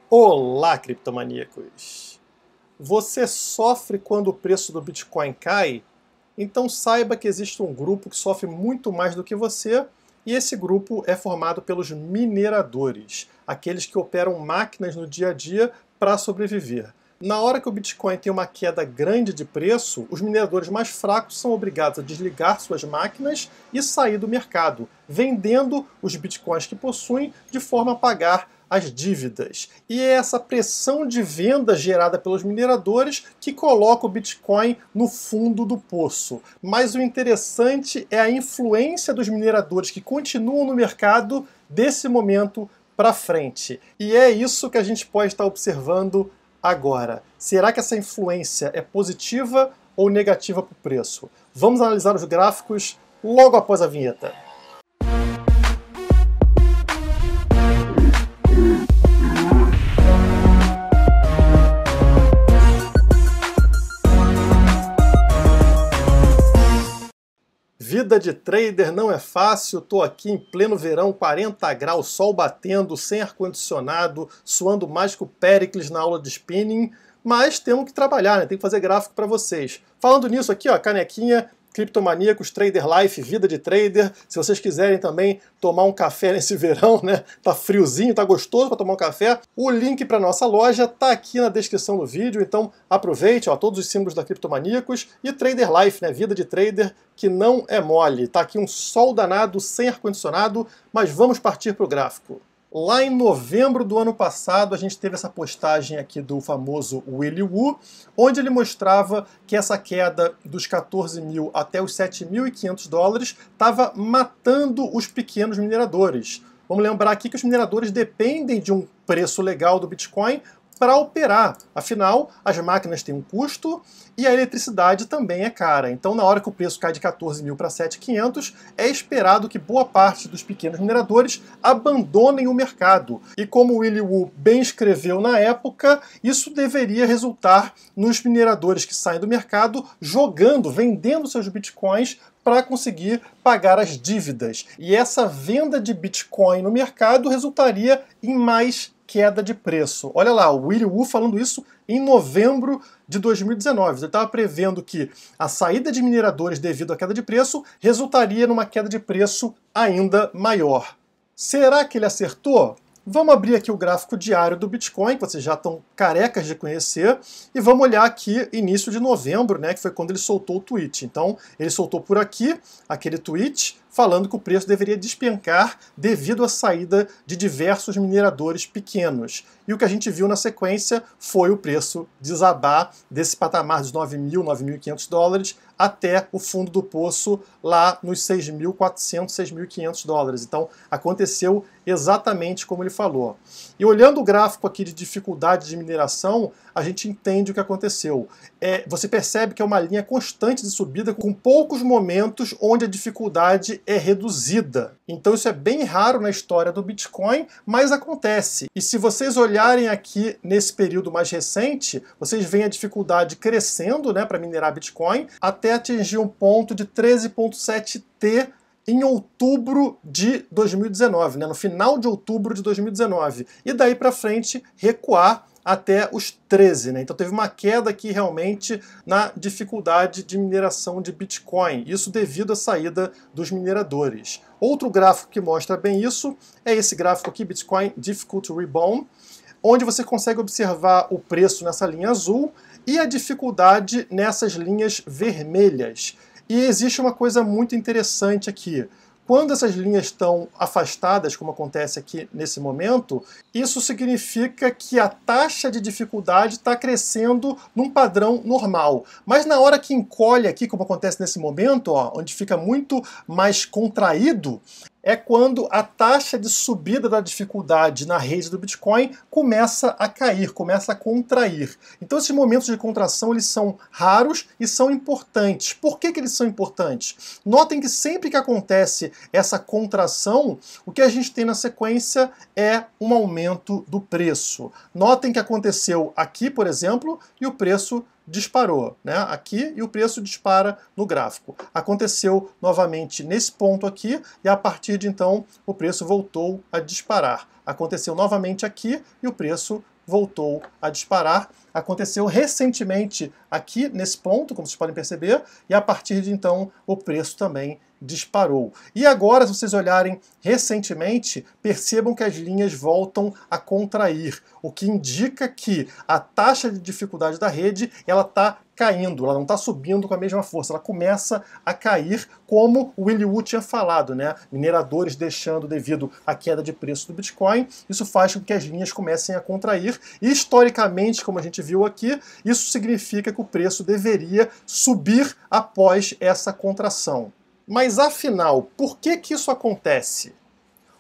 Olá, criptomaníacos! Você sofre quando o preço do Bitcoin cai? Então saiba que existe um grupo que sofre muito mais do que você, e esse grupo é formado pelos mineradores, aqueles que operam máquinas no dia a dia para sobreviver. Na hora que o Bitcoin tem uma queda grande de preço, os mineradores mais fracos são obrigados a desligar suas máquinas e sair do mercado, vendendo os Bitcoins que possuem de forma a pagar as dívidas. E é essa pressão de venda gerada pelos mineradores que coloca o Bitcoin no fundo do poço. Mas o interessante é a influência dos mineradores que continuam no mercado desse momento para frente. E é isso que a gente pode estar observando agora. Será que essa influência é positiva ou negativa para o preço? Vamos analisar os gráficos logo após a vinheta. Vida de trader não é fácil, tô aqui em pleno verão, 40 graus, sol batendo, sem ar-condicionado, suando mais que o Péricles na aula de spinning, mas temos que trabalhar, né? Tem que fazer gráfico para vocês. Falando nisso aqui, ó, canequinha, Criptomaníacos, Trader Life, Vida de Trader. Se vocês quiserem também tomar um café nesse verão, né? Tá friozinho, tá gostoso para tomar um café. O link para nossa loja tá aqui na descrição do vídeo, então aproveite, ó, todos os símbolos da Criptomaníacos e Trader Life, né? Vida de Trader, que não é mole. Tá aqui um sol danado, sem ar-condicionado, mas vamos partir para o gráfico. Lá em novembro do ano passado, a gente teve essa postagem aqui do famoso Willy Woo, onde ele mostrava que essa queda dos 14 mil até os 7.500 dólares estava matando os pequenos mineradores. Vamos lembrar aqui que os mineradores dependem de um preço legal do Bitcoin para operar. Afinal, as máquinas têm um custo e a eletricidade também é cara. Então, na hora que o preço cai de 14 mil para 7.500, é esperado que boa parte dos pequenos mineradores abandonem o mercado. E como o Willy Woo bem escreveu na época, isso deveria resultar nos mineradores que saem do mercado jogando, vendendo seus bitcoins para conseguir pagar as dívidas. E essa venda de Bitcoin no mercado resultaria em mais queda de preço. Olha lá, o Willy Woo falando isso em novembro de 2019. Ele estava prevendo que a saída de mineradores devido à queda de preço resultaria numa queda de preço ainda maior. Será que ele acertou? Vamos abrir aqui o gráfico diário do Bitcoin, que vocês já estão carecas de conhecer, e vamos olhar aqui início de novembro, né, que foi quando ele soltou o tweet. Então, ele soltou por aqui aquele tweet falando que o preço deveria despencar devido à saída de diversos mineradores pequenos. E o que a gente viu na sequência foi o preço desabar desse patamar dos 9.000, 9.500 dólares até o fundo do poço lá nos 6.400, 6.500 dólares. Então aconteceu exatamente como ele falou. E olhando o gráfico aqui de dificuldade de mineração, a gente entende o que aconteceu. Você percebe que é uma linha constante de subida com poucos momentos onde a dificuldade é reduzida. Então isso é bem raro na história do Bitcoin, mas acontece. E se vocês olharem aqui nesse período mais recente, vocês veem a dificuldade crescendo, né, para minerar Bitcoin, até atingir um ponto de 13,7 T em outubro de 2019, né, no final de outubro de 2019. E daí para frente recuar até os 13, né? Então teve uma queda aqui realmente na dificuldade de mineração de Bitcoin, isso devido à saída dos mineradores. Outro gráfico que mostra bem isso é esse gráfico aqui, Bitcoin Difficult Rebound, onde você consegue observar o preço nessa linha azul e a dificuldade nessas linhas vermelhas. E existe uma coisa muito interessante aqui. Quando essas linhas estão afastadas, como acontece aqui nesse momento, isso significa que a taxa de dificuldade está crescendo num padrão normal. Mas na hora que encolhe aqui, como acontece nesse momento, ó, onde fica muito mais contraído, é quando a taxa de subida da dificuldade na rede do Bitcoin começa a cair, começa a contrair. Então esses momentos de contração eles são raros e são importantes. Por que eles são importantes? Notem que sempre que acontece essa contração, o que a gente tem na sequência é um aumento do preço. Notem que aconteceu aqui, por exemplo, e o preço disparou, né? Aqui, e o preço dispara no gráfico. Aconteceu novamente nesse ponto aqui, e a partir de então o preço voltou a disparar. Aconteceu novamente aqui, e o preço voltou a disparar. Aconteceu recentemente aqui nesse ponto, como vocês podem perceber, e a partir de então o preço também disparou. E agora, se vocês olharem recentemente, percebam que as linhas voltam a contrair, o que indica que a taxa de dificuldade da rede ela está caindo, ela não está subindo com a mesma força, ela começa a cair, como o Willy Woo tinha falado, né? Mineradores deixando devido à queda de preço do Bitcoin, isso faz com que as linhas comecem a contrair, e historicamente, como a gente viu aqui, isso significa que o preço deveria subir após essa contração. Mas afinal, por que que isso acontece?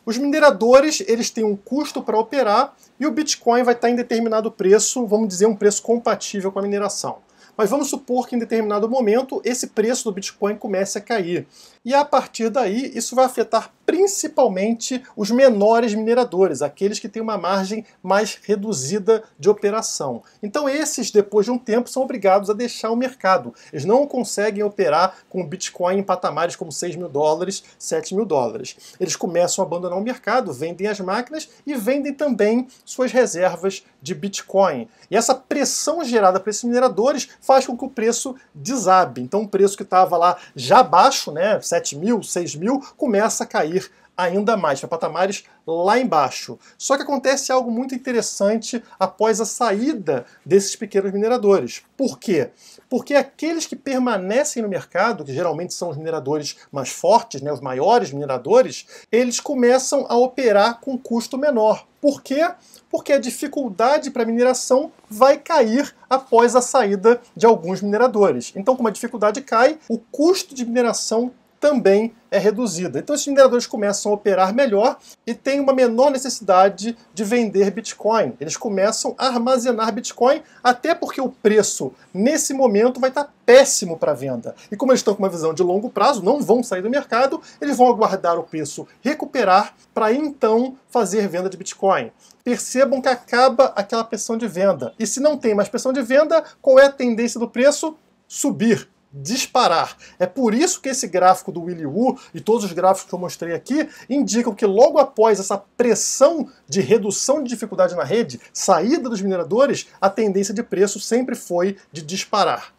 Os mineradores eles têm um custo para operar e o Bitcoin vai estar em determinado preço, vamos dizer um preço compatível com a mineração. Mas vamos supor que em determinado momento esse preço do Bitcoin comece a cair. E a partir daí isso vai afetar principalmente os menores mineradores, aqueles que têm uma margem mais reduzida de operação. Então esses, depois de um tempo, são obrigados a deixar o mercado. Eles não conseguem operar com o Bitcoin em patamares como 6 mil dólares, 7 mil dólares. Eles começam a abandonar o mercado, vendem as máquinas e vendem também suas reservas de Bitcoin. E essa pressão gerada por esses mineradores faz com que o preço desabe. Então o preço que estava lá já baixo, né, 7 mil, 6 mil, começa a cair ainda mais, para patamares lá embaixo. Só que acontece algo muito interessante após a saída desses pequenos mineradores. Por quê? Porque aqueles que permanecem no mercado, que geralmente são os mineradores mais fortes, né, os maiores mineradores, eles começam a operar com custo menor. Por quê? Porque a dificuldade para mineração vai cair após a saída de alguns mineradores. Então, como a dificuldade cai, o custo de mineração também é reduzida. Então esses mineradores começam a operar melhor e têm uma menor necessidade de vender Bitcoin. Eles começam a armazenar Bitcoin, até porque o preço, nesse momento, vai estar péssimo para venda. E como eles estão com uma visão de longo prazo, não vão sair do mercado, eles vão aguardar o preço recuperar para então fazer venda de Bitcoin. Percebam que acaba aquela pressão de venda. E se não tem mais pressão de venda, qual é a tendência do preço? Subir. Disparar. É por isso que esse gráfico do Willy Woo e todos os gráficos que eu mostrei aqui indicam que logo após essa pressão de redução de dificuldade na rede, saída dos mineradores, a tendência de preço sempre foi de disparar.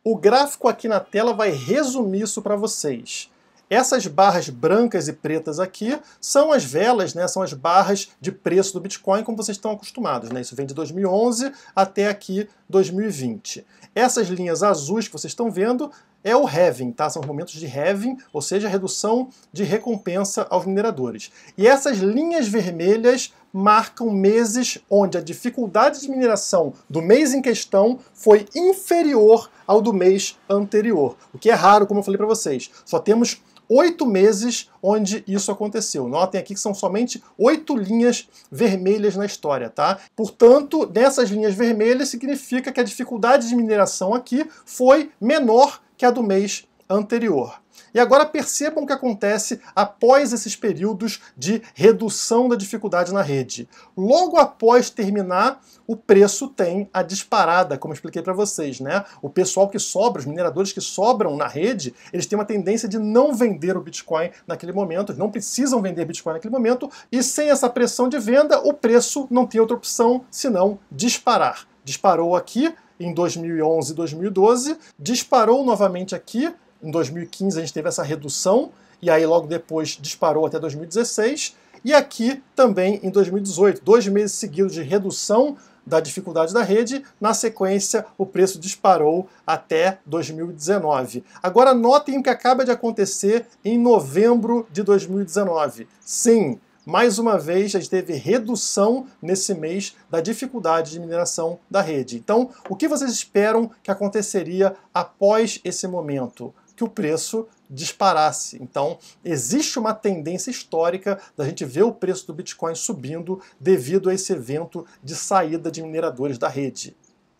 O gráfico aqui na tela vai resumir isso para vocês. Essas barras brancas e pretas aqui são as velas, né, são as barras de preço do Bitcoin, como vocês estão acostumados, né? Isso vem de 2011 até aqui 2020. Essas linhas azuis que vocês estão vendo é o halving, tá? São os momentos de halving, ou seja, a redução de recompensa aos mineradores. E essas linhas vermelhas marcam meses onde a dificuldade de mineração do mês em questão foi inferior ao do mês anterior. O que é raro, como eu falei para vocês. Só temos 8 meses onde isso aconteceu. Notem aqui que são somente 8 linhas vermelhas na história, tá? Portanto, nessas linhas vermelhas significa que a dificuldade de mineração aqui foi menor que a do mês anterior. E agora percebam o que acontece após esses períodos de redução da dificuldade na rede. Logo após terminar, o preço tem a disparada, como eu expliquei para vocês, né? O pessoal que sobra, os mineradores que sobram na rede, eles têm uma tendência de não vender o Bitcoin naquele momento, não precisam vender Bitcoin naquele momento, e sem essa pressão de venda, o preço não tem outra opção senão disparar. Disparou aqui em 2011 e 2012, disparou novamente aqui. Em 2015 a gente teve essa redução, e aí logo depois disparou até 2016, e aqui também em 2018, 2 meses seguidos de redução da dificuldade da rede, na sequência o preço disparou até 2019. Agora notem o que acaba de acontecer em novembro de 2019. Sim, mais uma vez a gente teve redução nesse mês da dificuldade de mineração da rede. Então, o que vocês esperam que aconteceria após esse momento? Que o preço disparasse. Então, existe uma tendência histórica da gente ver o preço do Bitcoin subindo devido a esse evento de saída de mineradores da rede.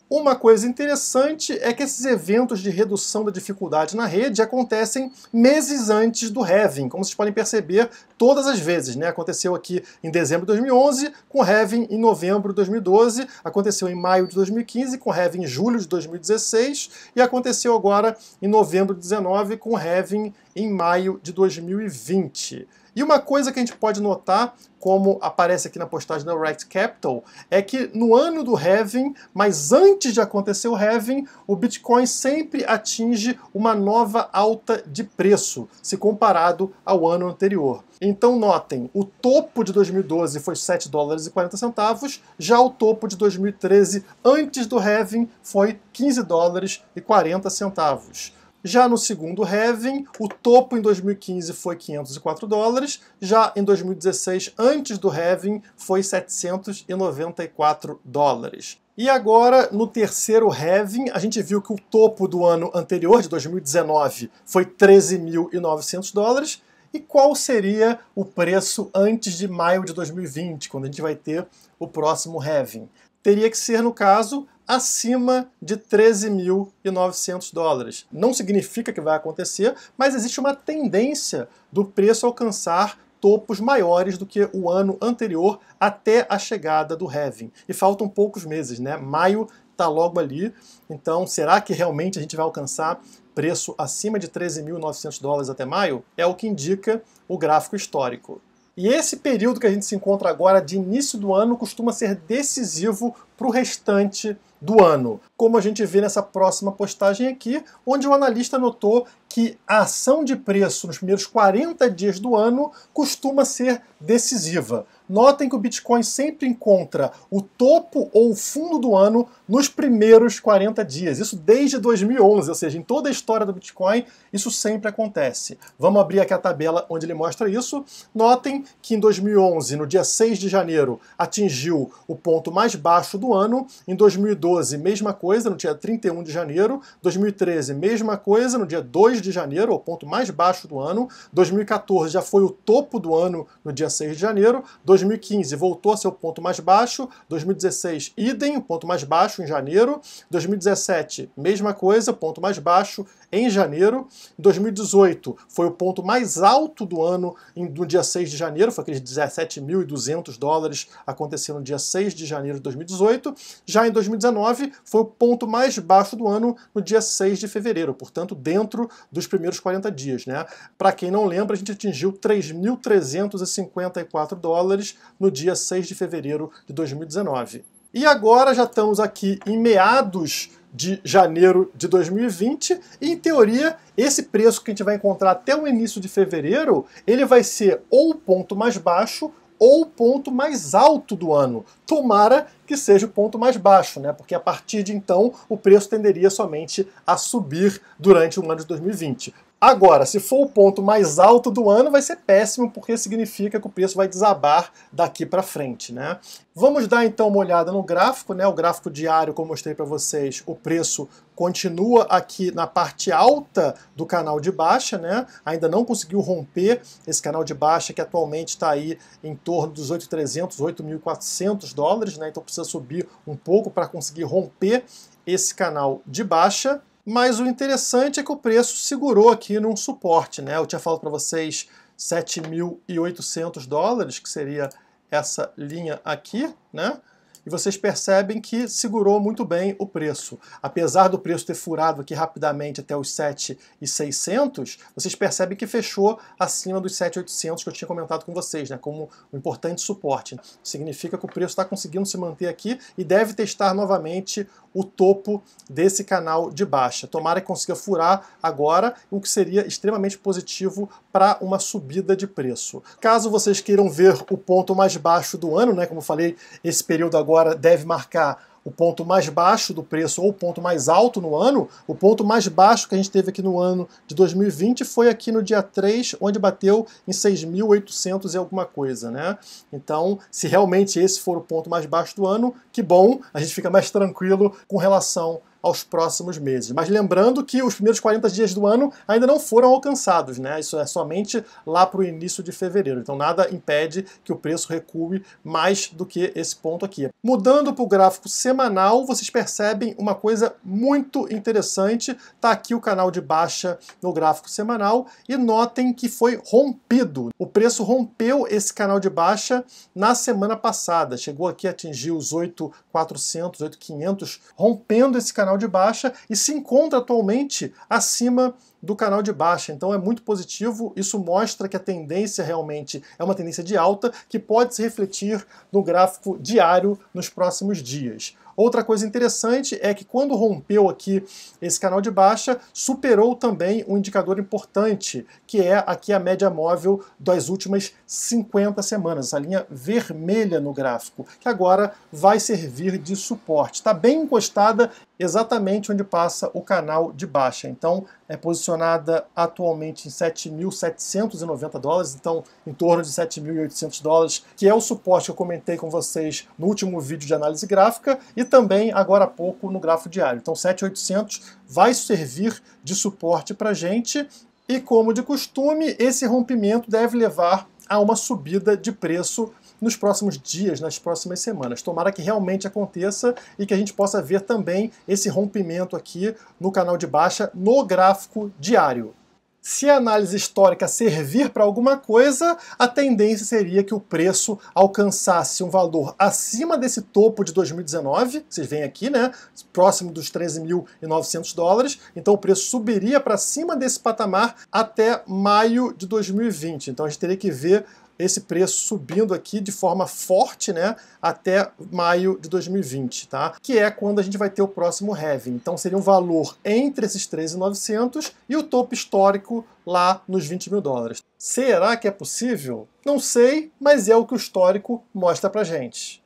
Uma coisa interessante é que esses eventos de redução da dificuldade na rede acontecem meses antes do halving, como vocês podem perceber todas as vezes, né? Aconteceu aqui em dezembro de 2011, com halving em novembro de 2012, aconteceu em maio de 2015, com halving em julho de 2016, e aconteceu agora em novembro de 2019, com halving em maio de 2020. E uma coisa que a gente pode notar, como aparece aqui na postagem da Rekt Capital, é que no ano do halving, mas antes de acontecer o halving, o Bitcoin sempre atinge uma nova alta de preço, se comparado ao ano anterior. Então notem, o topo de 2012 foi 7 dólares e 40 centavos, já o topo de 2013, antes do halving, foi 15 dólares e 40 centavos. Já no segundo halving, o topo em 2015 foi 504 dólares, já em 2016, antes do halving, foi 794 dólares. E agora, no terceiro halving, a gente viu que o topo do ano anterior, de 2019, foi 13.900 dólares. E qual seria o preço antes de maio de 2020, quando a gente vai ter o próximo halving? Teria que ser, no caso, acima de 13.900 dólares. Não significa que vai acontecer, mas existe uma tendência do preço alcançar topos maiores do que o ano anterior até a chegada do halving. E faltam poucos meses, né? Maio está logo ali, então será que realmente a gente vai alcançar preço acima de 13.900 dólares até maio? É o que indica o gráfico histórico. E esse período que a gente se encontra agora, de início do ano, costuma ser decisivo para o restante do ano. Como a gente vê nessa próxima postagem aqui, onde o analista notou que a ação de preço nos primeiros 40 dias do ano costuma ser decisiva. Notem que o Bitcoin sempre encontra o topo ou o fundo do ano nos primeiros 40 dias. Isso desde 2011, ou seja, em toda a história do Bitcoin, isso sempre acontece. Vamos abrir aqui a tabela onde ele mostra isso. Notem que em 2011, no dia 6 de janeiro, atingiu o ponto mais baixo do ano. Em 2012, mesma coisa, no dia 31 de janeiro. 2013, mesma coisa, no dia 2 de janeiro, o ponto mais baixo do ano. 2014 já foi o topo do ano no dia 6 de janeiro. 2015 voltou a ser o ponto mais baixo. 2016, idem, o ponto mais baixo em janeiro. 2017, mesma coisa, ponto mais baixo em janeiro. 2018 foi o ponto mais alto do ano no dia 6 de janeiro, foi aqueles 17.200 dólares acontecendo no dia 6 de janeiro de 2018. Já em 2019 foi o ponto mais baixo do ano no dia 6 de fevereiro, portanto dentro dos primeiros 40 dias, né? Para quem não lembra, a gente atingiu 3.354 dólares no dia 6 de fevereiro de 2019. E agora já estamos aqui em meados de janeiro de 2020 e, em teoria, esse preço que a gente vai encontrar até o início de fevereiro, ele vai ser ou o ponto mais baixo ou o ponto mais alto do ano. Tomara que seja o ponto mais baixo, né? Porque a partir de então o preço tenderia somente a subir durante o ano de 2020. Agora, se for o ponto mais alto do ano, vai ser péssimo, porque significa que o preço vai desabar daqui para frente, né? Vamos dar então uma olhada no gráfico, né? O gráfico diário, como eu mostrei para vocês, o preço continua aqui na parte alta do canal de baixa, né? Ainda não conseguiu romper esse canal de baixa, que atualmente está aí em torno dos 8.300, 8.400 dólares, né? Então precisa subir um pouco para conseguir romper esse canal de baixa. Mas o interessante é que o preço segurou aqui num suporte, né? Eu tinha falado para vocês 7.800 dólares, que seria essa linha aqui, né? E vocês percebem que segurou muito bem o preço. Apesar do preço ter furado aqui rapidamente até os 7.600, vocês percebem que fechou acima dos 7.800 que eu tinha comentado com vocês, né, como um importante suporte. Significa que o preço está conseguindo se manter aqui e deve testar novamente o topo desse canal de baixa. Tomara que consiga furar agora, o que seria extremamente positivo para uma subida de preço. Caso vocês queiram ver o ponto mais baixo do ano, né, como eu falei, esse período agora deve marcar o ponto mais baixo do preço ou o ponto mais alto no ano. O ponto mais baixo que a gente teve aqui no ano de 2020 foi aqui no dia 3, onde bateu em 6.800 e alguma coisa, né? Então, se realmente esse for o ponto mais baixo do ano, que bom, a gente fica mais tranquilo com relação aos próximos meses. Mas lembrando que os primeiros 40 dias do ano ainda não foram alcançados, né? Isso é somente lá para o início de fevereiro. Então nada impede que o preço recue mais do que esse ponto aqui. Mudando para o gráfico semanal, vocês percebem uma coisa muito interessante. Está aqui o canal de baixa no gráfico semanal e notem que foi rompido. O preço rompeu esse canal de baixa na semana passada. Chegou aqui a atingir os 8.400, 8.500, rompendo esse canal de baixa e se encontra atualmente acima do canal de baixa. Então é muito positivo, isso mostra que a tendência realmente é uma tendência de alta que pode se refletir no gráfico diário nos próximos dias. Outra coisa interessante é que quando rompeu aqui esse canal de baixa, superou também um indicador importante, que é aqui a média móvel das últimas 50 semanas, essa linha vermelha no gráfico, que agora vai servir de suporte. Está bem encostada exatamente onde passa o canal de baixa. Então é posicionada atualmente em 7.790 dólares, então em torno de 7.800 dólares, que é o suporte que eu comentei com vocês no último vídeo de análise gráfica e também agora há pouco no gráfico diário. Então 7.800 vai servir de suporte para a gente e, como de costume, esse rompimento deve levar a uma subida de preço nos próximos dias, nas próximas semanas. Tomara que realmente aconteça e que a gente possa ver também esse rompimento aqui no canal de baixa no gráfico diário. Se a análise histórica servir para alguma coisa, a tendência seria que o preço alcançasse um valor acima desse topo de 2019, vocês veem aqui, né, próximo dos 13.900 dólares, então o preço subiria para cima desse patamar até maio de 2020. Então a gente teria que ver esse preço subindo aqui de forma forte, né, até maio de 2020, tá? Que é quando a gente vai ter o próximo halving. Então seria um valor entre esses 13.900 e o topo histórico lá nos 20 mil dólares. Será que é possível? Não sei, mas é o que o histórico mostra pra gente.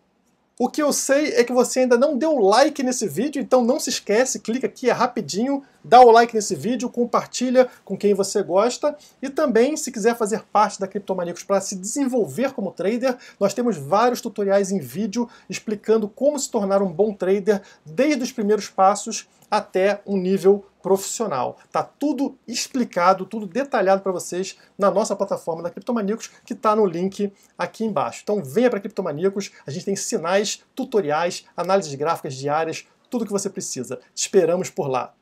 O que eu sei é que você ainda não deu like nesse vídeo, então não se esquece, clica aqui, é rapidinho, dá o like nesse vídeo, compartilha com quem você gosta e também, se quiser fazer parte da Criptomaníacos para se desenvolver como trader, nós temos vários tutoriais em vídeo explicando como se tornar um bom trader desde os primeiros passos até um nível profissional. Tá tudo explicado, tudo detalhado para vocês na nossa plataforma da Criptomaníacos, que está no link aqui embaixo. Então venha para Criptomaníacos, a gente tem sinais, tutoriais, análises gráficas diárias, tudo que você precisa. Te esperamos por lá.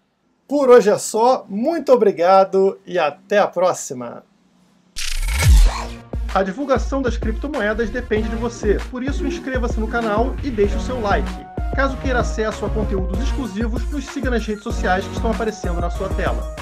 Por hoje é só, muito obrigado e até a próxima! A divulgação das criptomoedas depende de você, por isso inscreva-se no canal e deixe o seu like. Caso queira acesso a conteúdos exclusivos, nos siga nas redes sociais que estão aparecendo na sua tela.